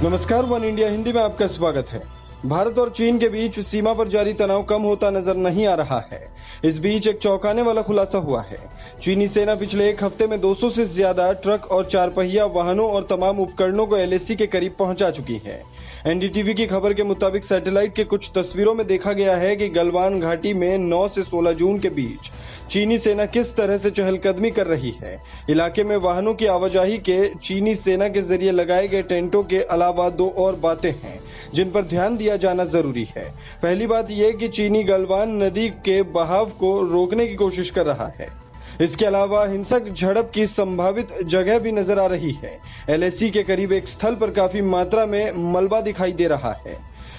नमस्कार, one India Hindi में आपका स्वागत है। भारत और चीन के बीच सीमा पर जारी तनाव कम होता नजर नहीं आ रहा है। इस बीच एक चौंकाने वाला खुलासा हुआ है। चीनी सेना पिछले एक हफ्ते में 200 से ज्यादा ट्रक और 4 पहिया वाहनों और तमाम उपकरणों को LAC के करीब पहुंचा चुकी है। NDTV की खबर के मुताबिक सैटेलाइट के कुछ तस्वीरों में देखा गया है कि गलवान घाटी में 9 से 16 जून के बीच चीनी सेना किस तरह से चहलकदमी कर रही है। इलाके में वाहनों की आवाजाही के चीनी सेना के जरिए लगाए गए टेंटों के अलावा 2 और बातें हैं जिन पर ध्यान दिया जाना जरूरी है। पहली बात यह कि चीनी गलवान नदी के बहाव को रोकने की कोशिश कर रहा है। इसके अलावा हिंसक झड़प की संभावित जगह भी नजर आ रही है। LAC के करीब एक स्थल पर काफी मात्रा में मलबा दिखाई दे रहा है।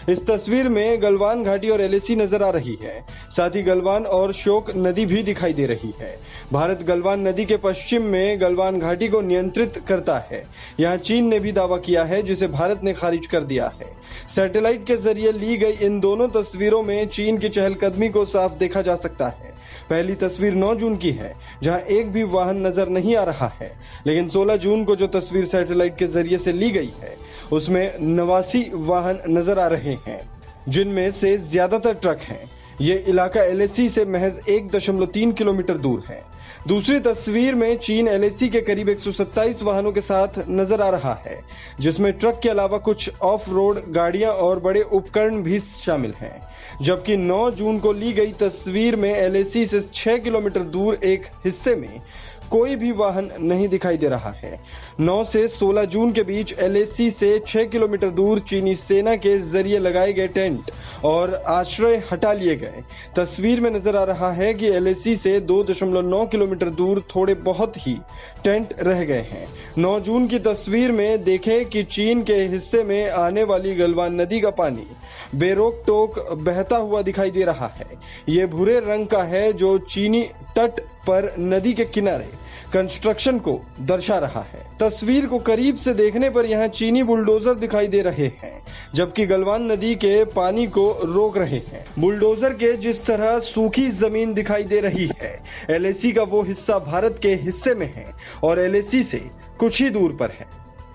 इस तस्वीर में गलवान घाटी और LAC नजर आ रही है। साथ ही गलवान और श्योक नदी भी दिखाई दे रही है। भारत गलवान नदी के पश्चिम में गलवान घाटी को नियंत्रित करता है। यहाँ चीन ने भी दावा किया है जिसे भारत ने खारिज कर दिया है। सैटेलाइट के जरिए ली गई इन दोनों तस्वीरों में चीन की चहलकदमी को साफ देखा जा सकता है। पहली तस्वीर 9 जून की है जहां एक भी वाहन नजर नहीं आ रहा है, लेकिन 16 जून को जो तस्वीर सैटेलाइट के जरिए से ली गई है उसमें 89 वाहन नजर आ रहे हैं, जिनमें से ज्यादातर ट्रक हैं। ये इलाका LAC से महज 1.3 किलोमीटर दूर है। दूसरी तस्वीर में चीन LAC के करीब 127 वाहनों के साथ नजर आ रहा है, जिसमें ट्रक के अलावा कुछ ऑफ रोड गाड़ियां और बड़े उपकरण भी शामिल हैं। जबकि 9 जून को ली गई तस्वीर में LAC से 6 किलोमीटर दूर एक हिस्से में कोई भी वाहन नहीं दिखाई दे रहा है। 9 से 16 जून के बीच LAC से 6 किलोमीटर दूर चीनी सेना के जरिए लगाए गए टेंट और आश्रय हटा लिए गए। तस्वीर में नजर आ रहा है कि LAC से 2.9 किलोमीटर दूर थोड़े बहुत ही टेंट रह गए हैं। 9 जून की तस्वीर में देखें कि चीन के हिस्से में आने वाली गलवान नदी का पानी बेरोक टोक बहता हुआ दिखाई दे रहा है। ये भूरे रंग का है जो चीनी तट पर नदी के किनारे कंस्ट्रक्शन को दर्शा रहा है। तस्वीर को करीब से देखने पर यहाँ चीनी बुलडोजर दिखाई दे रहे हैं, जबकि गलवान नदी के पानी को रोक रहे हैं। बुलडोजर के जिस तरह सूखी जमीन दिखाई दे रही है, LAC का वो हिस्सा भारत के हिस्से में है और LAC से कुछ ही दूर पर है।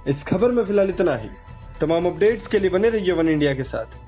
इस खबर में फिलहाल इतना ही। तमाम अपडेट्स के लिए बने रहिए वन इंडिया के साथ।